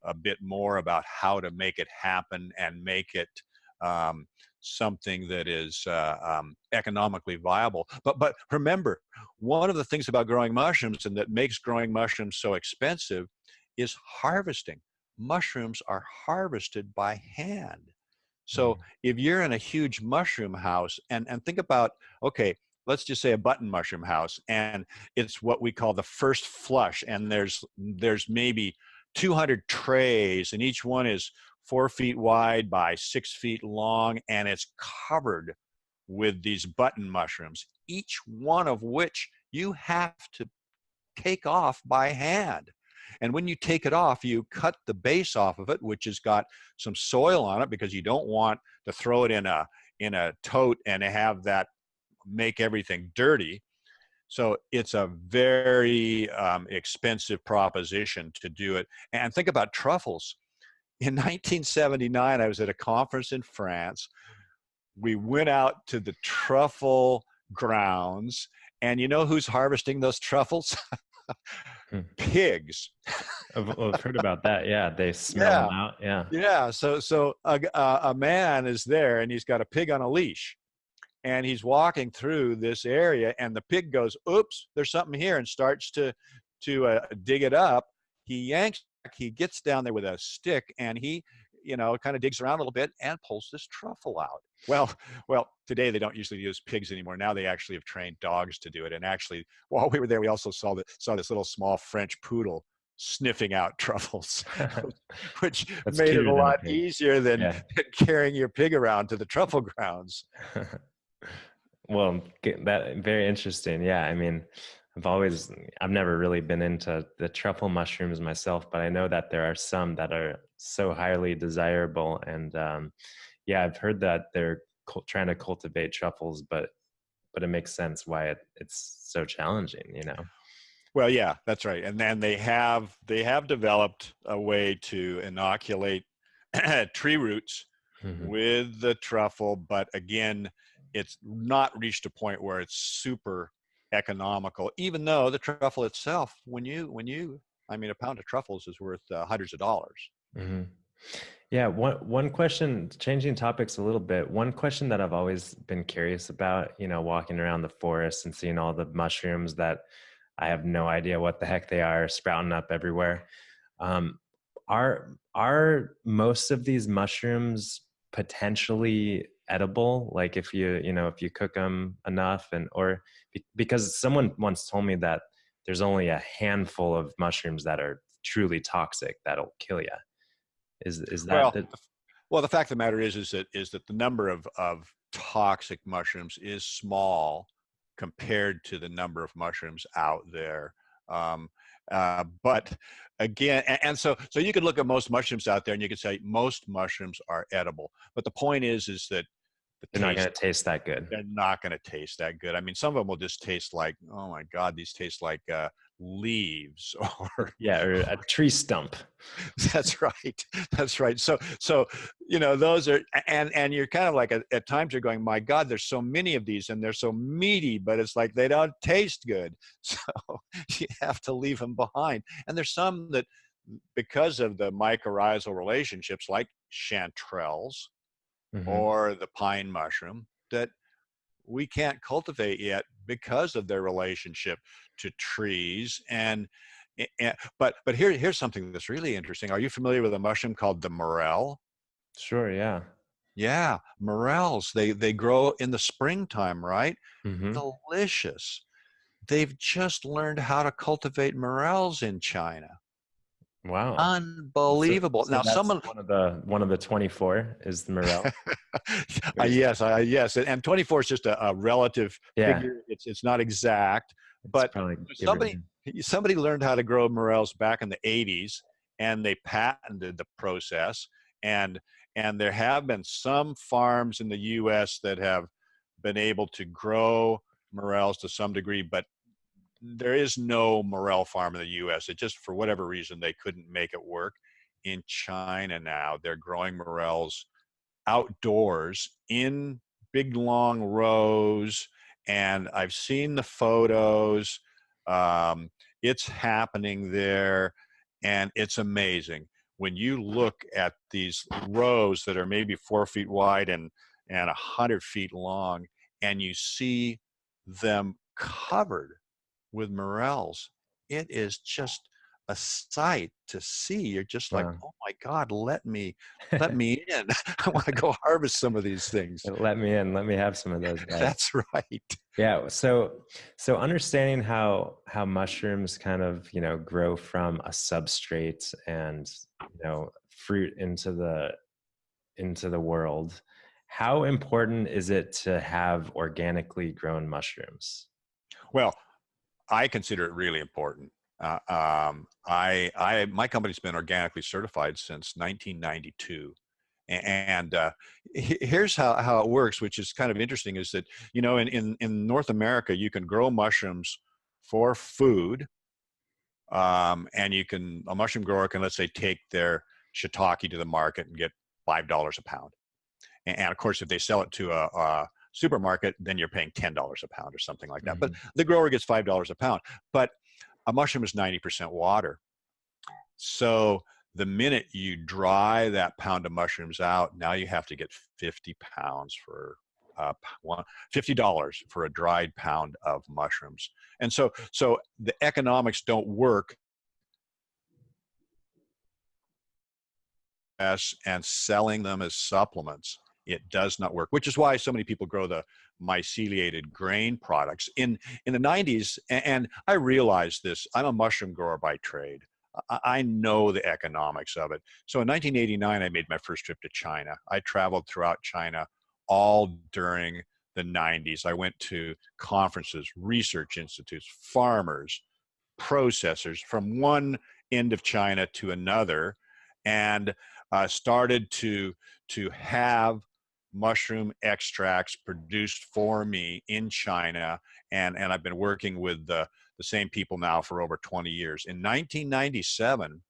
a bit more about how to make it happen and make it um, something that is economically viable. But remember, one of the things about growing mushrooms and that makes growing mushrooms so expensive is harvesting. Mushrooms are harvested by hand. So Mm. if you're in a huge mushroom house, and think about, okay, let's just say a button mushroom house, and it's what we call the first flush, and there's maybe 200 trays, and each one is 4 feet wide by 6 feet long, and it's covered with these button mushrooms, each one of which you have to take off by hand. And when you take it off, you cut the base off of it, which has got some soil on it, because you don't want to throw it in a tote and have that make everything dirty. So it's a very expensive proposition to do it. And think about truffles. In 1979, I was at a conference in France. We went out to the truffle grounds, and you know who's harvesting those truffles? Hmm. Pigs. I've heard about that. Yeah, they smell Yeah, them out. Yeah. yeah. So a man is there, and he's got a pig on a leash, and he's walking through this area, and the pig goes, "Oops, there's something here," and starts to dig it up. He yanks, he gets down there with a stick, and he, kind of digs around a little bit and pulls this truffle out. Well, today they don't usually use pigs anymore. Now they actually have trained dogs to do it. And actually, while we were there, we also saw this little small French poodle sniffing out truffles, which That's made it a cuter than a lot pig. easier than Yeah. carrying your pig around to the truffle grounds. Well, that very interesting. Yeah, I mean, I've never really been into the truffle mushrooms myself, but I know that there are some that are so highly desirable. And yeah, I've heard that they're trying to cultivate truffles, but it makes sense why it's so challenging, you know? Well, yeah, that's right. And then they have developed a way to inoculate tree roots Mhm. with the truffle, but again, it's not reached a point where it's super economical, even though the truffle itself, I mean, a pound of truffles is worth hundreds of dollars. Mhm. Yeah, one question, changing topics a little bit. One question that I've always been curious about, walking around the forest and seeing all the mushrooms that I have no idea what the heck they are sprouting up everywhere. Um, are most of these mushrooms potentially edible? Like if you cook them enough, because someone once told me that there's only a handful of mushrooms that are truly toxic that'll kill you. Is that Well, the? the fact of the matter is that the number of toxic mushrooms is small compared to the number of mushrooms out there. Um, but again, and so you could look at most mushrooms out there, and you could say most mushrooms are edible. But the point is that the They're not going taste, to taste that good. they're not going to taste that good. I mean, some of them will just taste like, oh my God, these taste like leaves, or Yeah, or a tree stump. that's right. That's right. So those are, and you're kind of like at times you're going, my God, there's so many of these, and they're so meaty, but it's like they don't taste good. So you have to leave them behind. And there's some that, because of the mycorrhizal relationships, like chanterelles Hmm. or the pine mushroom, that we can't cultivate yet because of their relationship to trees. But here's something that's really interesting. Are you familiar with a mushroom called the morel? Sure, yeah. Yeah, morels. They grow in the springtime, right? Hmm. Delicious. They've just learned how to cultivate morels in China. Wow. So, Unbelievable. so Now, that's someone, one of the 24 is the morel. Wait, yes, and 24 is just a relative yeah, figure. It's not exact, it's but probably give or somebody somebody learned how to grow morels back in the 80s, and they patented the process. And there have been some farms in the U.S. that have been able to grow morels to some degree, but there is no morel farm in the U.S. It just, for whatever reason, they couldn't make it work. In China now, they're growing morels outdoors in big long rows, and I've seen the photos. um, it's happening there, and it's amazing when you look at these rows that are maybe 4 feet wide and 100 feet long, and you see them covered with morels. It is just a sight to see. You're just like, Wow. oh my God, let me in. I want to go harvest some of these things. Let me in. Let me have some of those guys. That's right. Yeah. So understanding how mushrooms kind of, grow from a substrate and, fruit into the world, how important is it to have organically grown mushrooms? Well, I consider it really important. My company's been organically certified since 1992. And here's how it works, which is kind of interesting, is that, in North America, you can grow mushrooms for food. And a mushroom grower can, let's say, take their shiitake to the market and get $5 a pound. And of course, if they sell it to a supermarket, then you're paying $10 a pound or something like that. But Mhm. the grower gets $5 a pound. But a mushroom is 90% water. So the minute you dry that pound of mushrooms out, now you have to get 50 pounds for $50 for a dried pound of mushrooms. And so the economics don't work and selling them as supplements. It does not work, which is why so many people grow the myceliated grain products. In the 90s, and I realized this, I'm a mushroom grower by trade. I know the economics of it. So in 1989, I made my first trip to China. I traveled throughout China all during the 90s. I went to conferences, research institutes, farmers, processors from one end of China to another, and started to have mushroom extracts produced for me in China, and I've been working with the same people now for over 20 years. In 1997,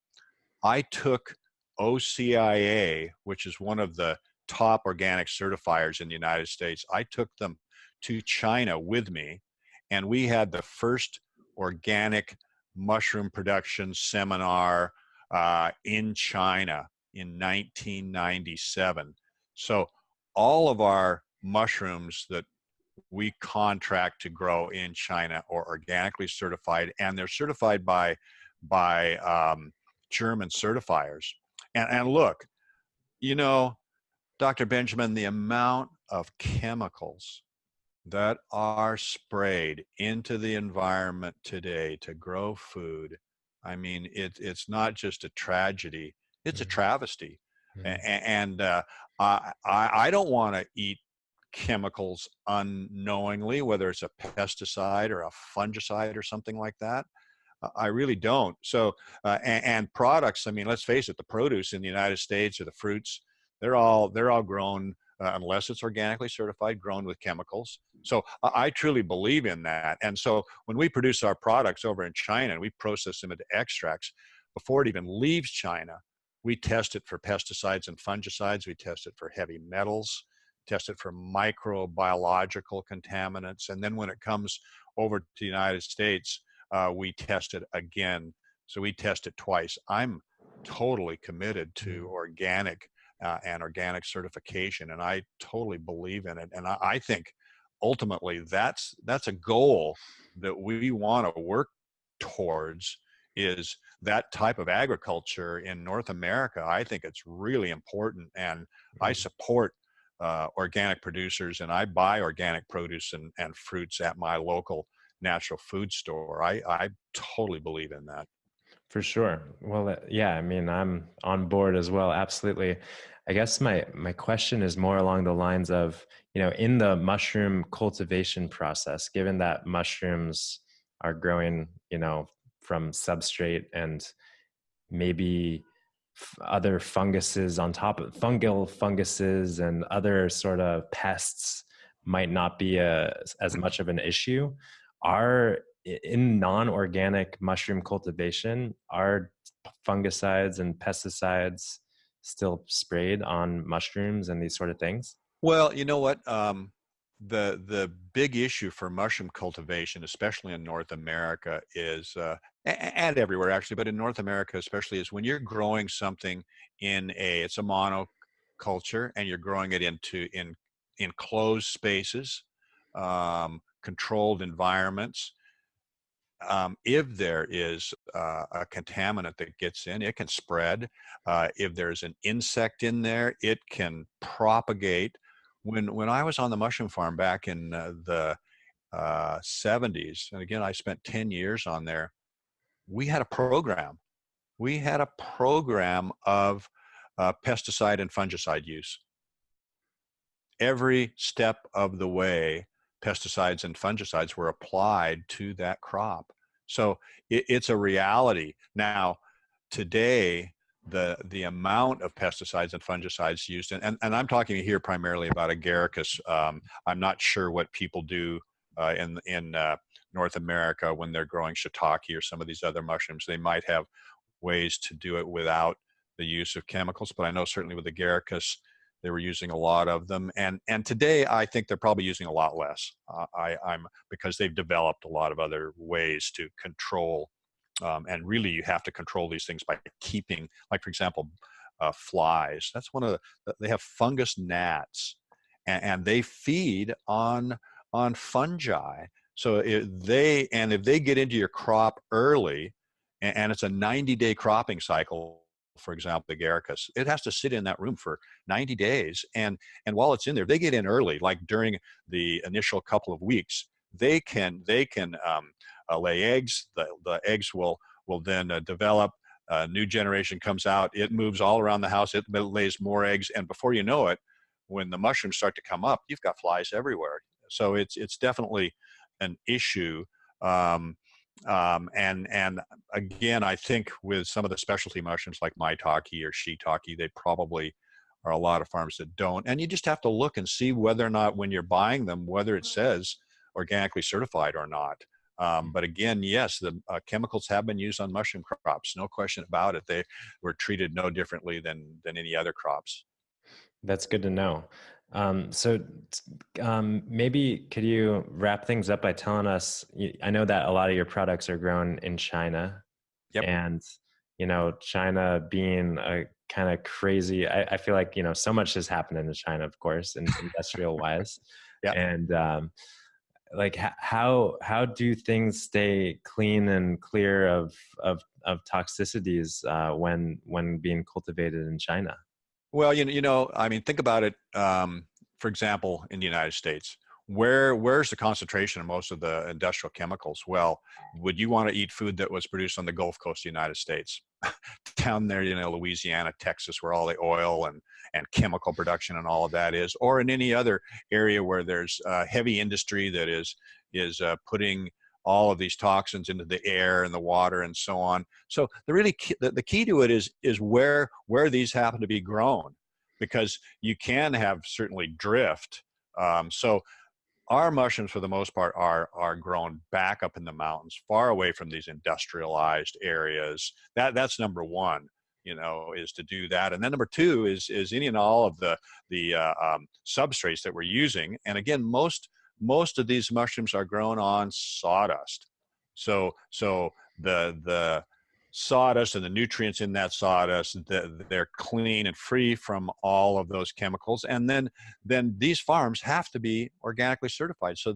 I took OCIA, which is one of the top organic certifiers in the United States. I took them to China with me, and we had the first organic mushroom production seminar in China in 1997. So all of our mushrooms that we contract to grow in China are organically certified, and they're certified by German certifiers. And look, you know, Dr. Benjamin, the amount of chemicals that are sprayed into the environment today to grow food, I mean, it's not just a tragedy, it's a Mhm. travesty. Mhm. And I don't want to eat chemicals unknowingly, whether it's a pesticide or a fungicide or something like that. I really don't. So, and products, I mean, let's face it, the produce in the United States or the fruits, they're all grown, unless it's organically certified, grown with chemicals. So I truly believe in that. And so when we produce our products over in China and we process them into extracts, before it even leaves China, we test it for pesticides and fungicides. We test it for heavy metals, test it for microbiological contaminants. And then when it comes over to the United States, we test it again. So we test it twice. I'm totally committed to Mhm. organic and organic certification, and I totally believe in it. And I think ultimately that's a goal that we want to work towards, is that type of agriculture in North America. I think it's really important, and I Mhm. support organic producers, and I buy organic produce and fruits at my local natural food store. I totally believe in that. For sure. Well, yeah, I mean, I'm on board as well. Absolutely. I guess my question is more along the lines of, in the mushroom cultivation process, given that mushrooms are growing, from substrate and maybe other funguses on top of fungal funguses and other sort of pests might not be as much of an issue. Are in non-organic mushroom cultivation, are fungicides and pesticides still sprayed on mushrooms and these sort of things? Well, you know what? The big issue for mushroom cultivation, especially in North America, is and everywhere actually, but in North America especially, is when you're growing something it's a monoculture, and you're growing it in enclosed spaces, controlled environments. if there is a contaminant that gets in, it can spread. If there's an insect in there, it can propagate. When I was on the mushroom farm back in the 70s, and again, I spent 10 years on there, we had a program. We had a program of pesticide and fungicide use. Every step of the way, pesticides and fungicides were applied to that crop. So it's a reality. Now, today, the amount of pesticides and fungicides used, and I'm talking here primarily about agaricus. I'm not sure what people do in North America when they're growing shiitake or some of these other mushrooms. They might have ways to do it without the use of chemicals, but I know certainly with agaricus, they were using a lot of them, and today I think they're probably using a lot less. I'm because they've developed a lot of other ways to control, and really you have to control these things by keeping, like for example, flies. That's one of they have fungus gnats, and they feed on fungi. So if they get into your crop early, and it's a 90-day cropping cycle. For example, the agaricus, it has to sit in that room for 90 days. And while it's in there, they get in early, like during the initial couple of weeks, they can lay eggs. The eggs will then develop. A new generation comes out. It moves all around the house. It lays more eggs. And before you know it, when the mushrooms start to come up, you've got flies everywhere. So it's definitely an issue. And again, I think with some of the specialty mushrooms like maitake or shiitake, they probably are a lot of farms that don't. And you just have to look and see whether or not when you're buying them, whether it says organically certified or not. But again, yes, the chemicals have been used on mushroom crops, no question about it. They were treated no differently than any other crops. That's good to know. Maybe could you wrap things up by telling us, I know that a lot of your products are grown in China, Yep. and, China being a kind of crazy, I feel like, so much has happened in China, of course, and industrial wise. Yeah. And like how do things stay clean and clear of toxicities when being cultivated in China? Well, I mean, think about it. For example, in the United States, where's the concentration of most of the industrial chemicals? Well, would you want to eat food that was produced on the Gulf Coast of the United States, down there, Louisiana, Texas, where all the oil and chemical production and all of that is, or in any other area where there's heavy industry that is putting all of these toxins into the air and the water and so on. So the key to it is where these happen to be grown, because you can have certainly drift. So our mushrooms, for the most part, are grown back up in the mountains, far away from these industrialized areas. That's number one, is to do that. And then number two is any and all of the substrates that we're using. And again, most of these mushrooms are grown on sawdust. So the sawdust and the nutrients in that sawdust, they're clean and free from all of those chemicals. And then these farms have to be organically certified. So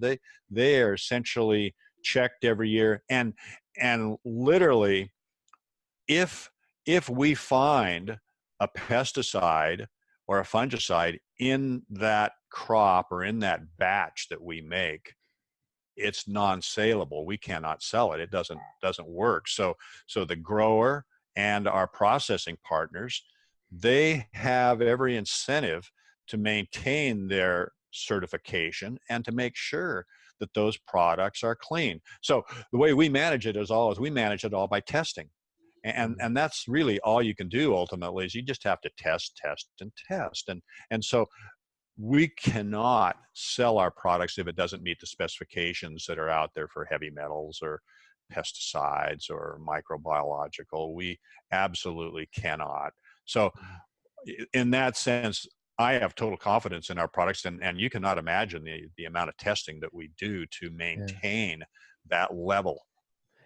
they are essentially checked every year. And literally, if we find a pesticide or a fungicide in that crop or in that batch that we make, it's non-saleable. We cannot sell it. It doesn't work. So the grower and our processing partners, they have every incentive to maintain their certification and to make sure that those products are clean. So the way we manage it is we manage it all by testing. And that's really all you can do ultimately, is you just have to test and test. And so we cannot sell our products if it doesn't meet the specifications that are out there for heavy metals or pesticides or microbiological. We absolutely cannot. So in that sense, I have total confidence in our products, and you cannot imagine the amount of testing that we do to maintain that level.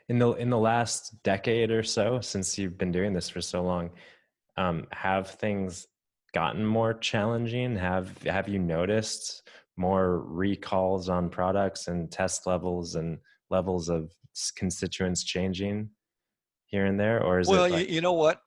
In the last decade or so, since you've been doing this for so long, have things gotten more challenging? Have you noticed more recalls on products and test levels and levels of constituents changing here and there, or is it Well, like, you know what?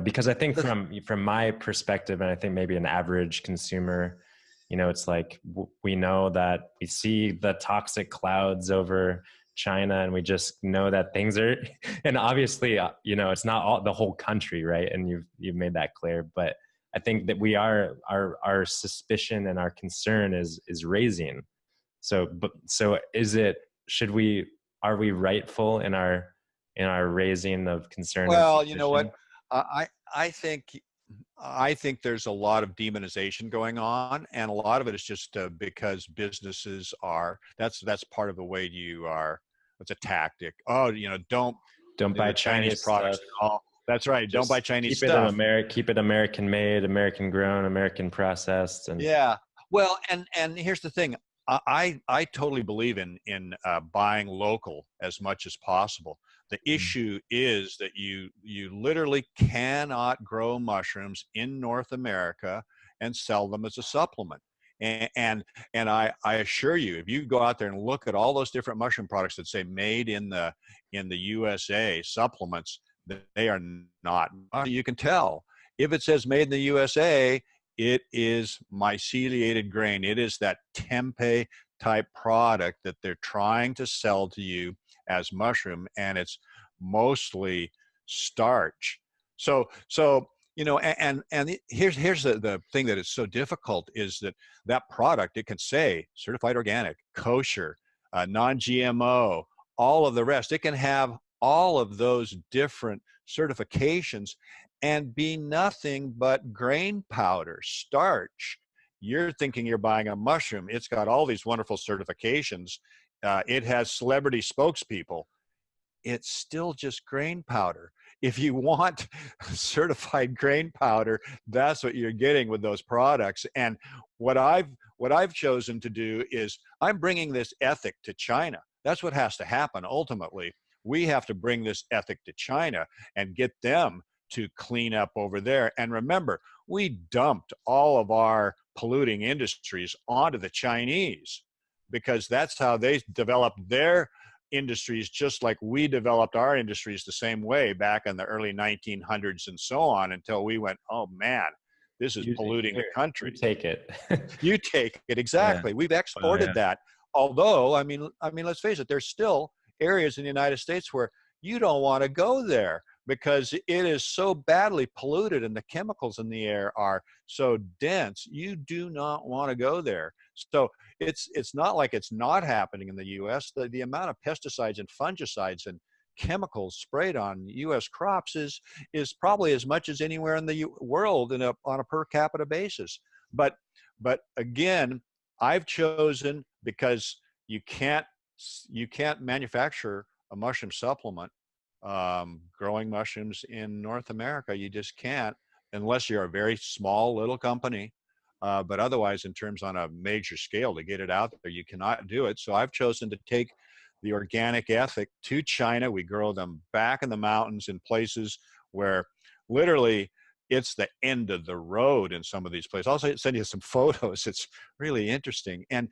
because I think The, from my perspective, and I think maybe an average consumer, it's like we know that we see the toxic clouds over China, and we just know that things are, and obviously, it's not all the whole country, right? And you've made that clear, but I think that we are our suspicion and our concern is raising. So is it, are we rightful in our raising of concern and well, you know what? suspicion? I think I think there's a lot of demonization going on, and a lot of it is just because businesses are. That's part of the way you are. It's a tactic. Oh, don't Don't buy the Chinese Chinese products stuff. at all. That's right. Don't buy Just Chinese stuff. Keep it American made, American grown, American processed, and Yeah. Well, and here's the thing. I totally believe in buying local as much as possible. The issue is that you literally cannot grow mushrooms in North America and sell them as a supplement. And I assure you, if you go out there and look at all those different mushroom products that say made in the USA supplements, they are not. You can tell if it says made in the USA. It is myceliated grain. It is that tempeh type product that they're trying to sell to you as mushroom, and it's mostly starch. And here's the thing that is so difficult is that product, it can say certified organic, kosher, non-GMO, all of the rest. It can have all of those different certifications and be nothing but grain powder, starch. You're thinking you're buying a mushroom. It's got all these wonderful certifications. It has celebrity spokespeople. It's still just grain powder. If you want certified grain powder, that's what you're getting with those products. And what I've chosen to do is I'm bringing this ethic to China. That's what has to happen ultimately. We have to bring this ethic to China and get them to clean up over there. And remember, we dumped all of our polluting industries onto the Chinese because that's how they developed their industries, just like we developed our industries the same way back in the early 1900s and so on, until we went, oh man, this is polluting the you country. take it. You take it. Yeah. Exactly. We've Well, exported yeah. that. Although, I mean, let's face it, there's still areas in the United States where you don't want to go there because it is so badly polluted and the chemicals in the air are so dense. You do not want to go there. So it's not like it's not happening in the US. The amount of pesticides and fungicides and chemicals sprayed on US crops is probably as much as anywhere in the world on a per capita basis. But again, I've chosen because you can't manufacture a mushroom supplement, growing mushrooms in North America. You just can't unless you're a very small little company. But otherwise, in terms on a major scale to get it out there, you cannot do it. So I've chosen to take the organic ethic to China. We grow them back in the mountains in places where literally it's the end of the road in some of these places. I'll send you some photos. It's really interesting. And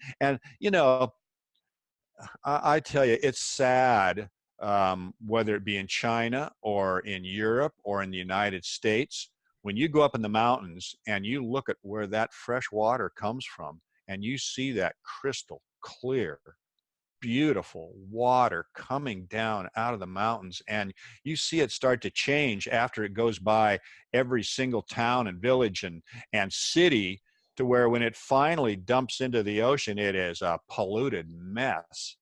I tell you, it's sad, whether it be in China or in Europe or in the United States, when you go up in the mountains and you look at where that fresh water comes from and you see that crystal clear, beautiful water coming down out of the mountains, and you see it start to change after it goes by every single town and village and city, to where when it finally dumps into the ocean, it is a polluted mess.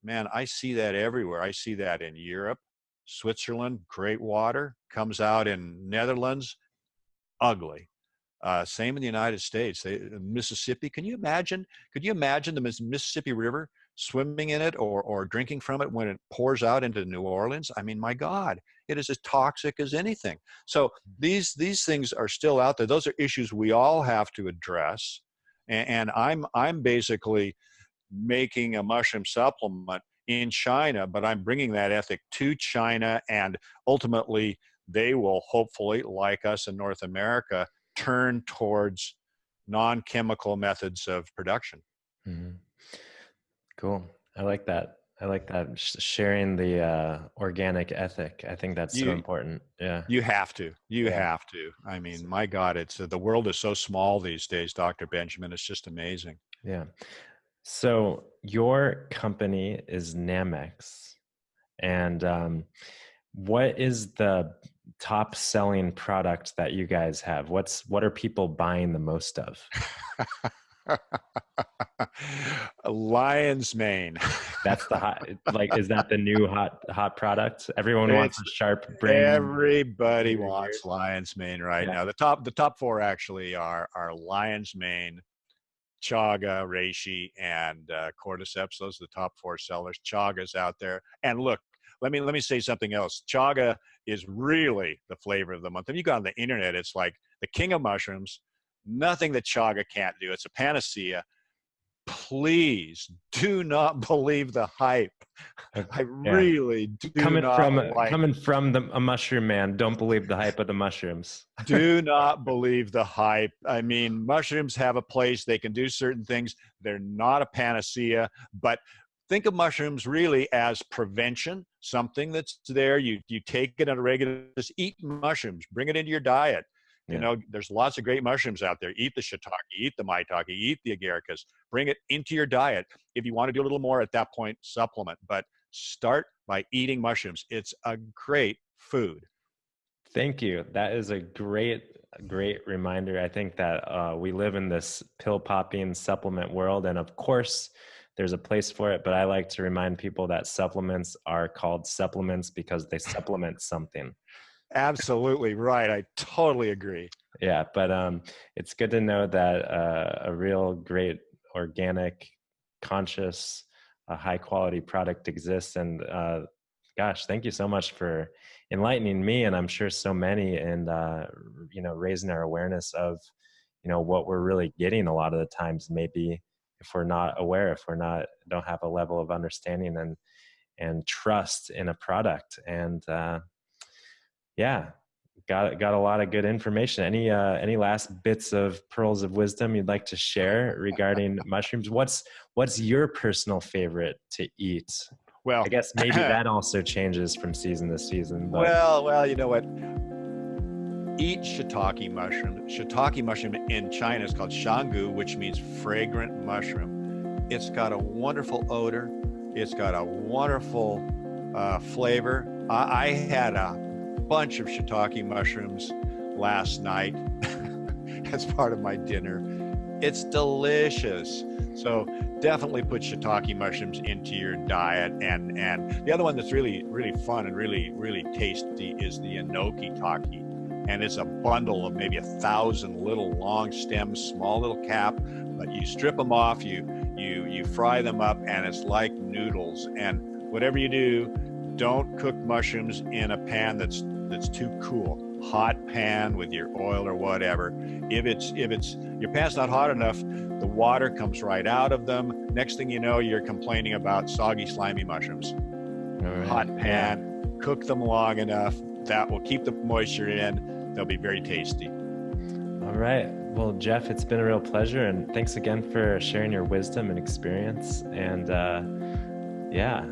Man, I see that everywhere. I see that in Europe, Switzerland, great water, comes out in Netherlands, ugly. Same in the United States. Mississippi, can you imagine? Could you imagine the Mississippi River swimming in it or drinking from it when it pours out into New Orleans? I mean, my God, it is as toxic as anything. So these things are still out there. Those are issues we all have to address. And I'm basically making a mushroom supplement in China, but I'm bringing that ethic to China, and ultimately they will hopefully, like us in North America, turn towards non-chemical methods of production. Mhm. Cool. I like that. I like that. Sharing the organic ethic. I think that's so You important. Yeah. you have to. You Yeah. have to. I mean, my God, it's the world is so small these days, Dr. Benjamin. It's just amazing. Yeah. So your company is Namex, and what is the top selling product that you guys have? What are people buying the most of? A lion's mane. That's the hot, like, is that the new hot product? Everyone wants It's a sharp brain everybody in their wants ears. lion's mane right Yeah. now. The top four actually are lion's mane, chaga, reishi, and cordyceps. Those are the top four sellers. Chaga's out there, and look, let me say something else. Chaga is really the flavor of the month. If you go on the internet, it's like the king of mushrooms. Nothing that chaga can't do. It's a panacea. Please do not believe the hype. Okay. I Yeah. really do Coming not from like. coming from a mushroom man, don't believe the hype of the mushrooms. Do not believe the hype. I mean, mushrooms have a place. They can do certain things. They're not a panacea, but think of mushrooms really as prevention, something that's there. You take it on a regular, just eat mushrooms, bring it into your diet. You Yeah. know, there's lots of great mushrooms out there. Eat the shiitake, eat the maitake, eat the agaricus. Bring it into your diet. If you want to do a little more at that point, supplement. But start by eating mushrooms. It's a great food. Thank you. That is a great reminder. I think that we live in this pill popping supplement world, and of course, there's a place for it. But I like to remind people that supplements are called supplements because they supplement something. Absolutely right. I totally agree. Yeah, but it's good to know that a real great organic, conscious, high quality product exists. And gosh, thank you so much for enlightening me, and I'm sure so many, and raising our awareness of what we're really getting a lot of the times. Maybe if we're not aware, if we're not don't have a level of understanding and trust in a product, and yeah, got a lot of good information. Any last bits of pearls of wisdom you'd like to share regarding mushrooms? What's your personal favorite to eat? Well, I guess maybe that also changes from season to season, but well, you know what? Eat shiitake mushroom. Shiitake mushroom in China is called shangu, which means fragrant mushroom. It's got a wonderful odor. It's got a wonderful flavor. I had a bunch of shiitake mushrooms last night as part of my dinner. It's delicious. So definitely put shiitake mushrooms into your diet. And the other one that's really, really fun and really, really tasty is the Enokitake. And it's a bundle of maybe 1,000 little long stems, small little cap, but you strip them off, you fry them up, and it's like noodles. And whatever you do, don't cook mushrooms in a pan that's too cool. Hot pan with your oil or whatever. If your pan's not hot enough, the water comes right out of them. Next thing you know, you're complaining about soggy, slimy mushrooms. right. Hot pan, cook them long enough. That will keep the moisture in. They'll be very tasty. All right. Well, Jeff, it's been a real pleasure, and thanks again for sharing your wisdom and experience. And yeah,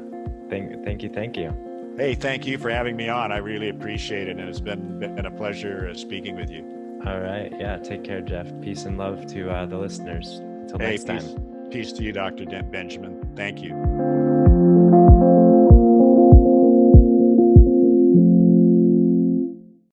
thank you. Hey, thank you for having me on. I really appreciate it, and it's been a pleasure speaking with you. All right. Yeah. Take care, Jeff. Peace and love to the listeners. Until next time. Peace to you, Dr. Benjamin. Thank you.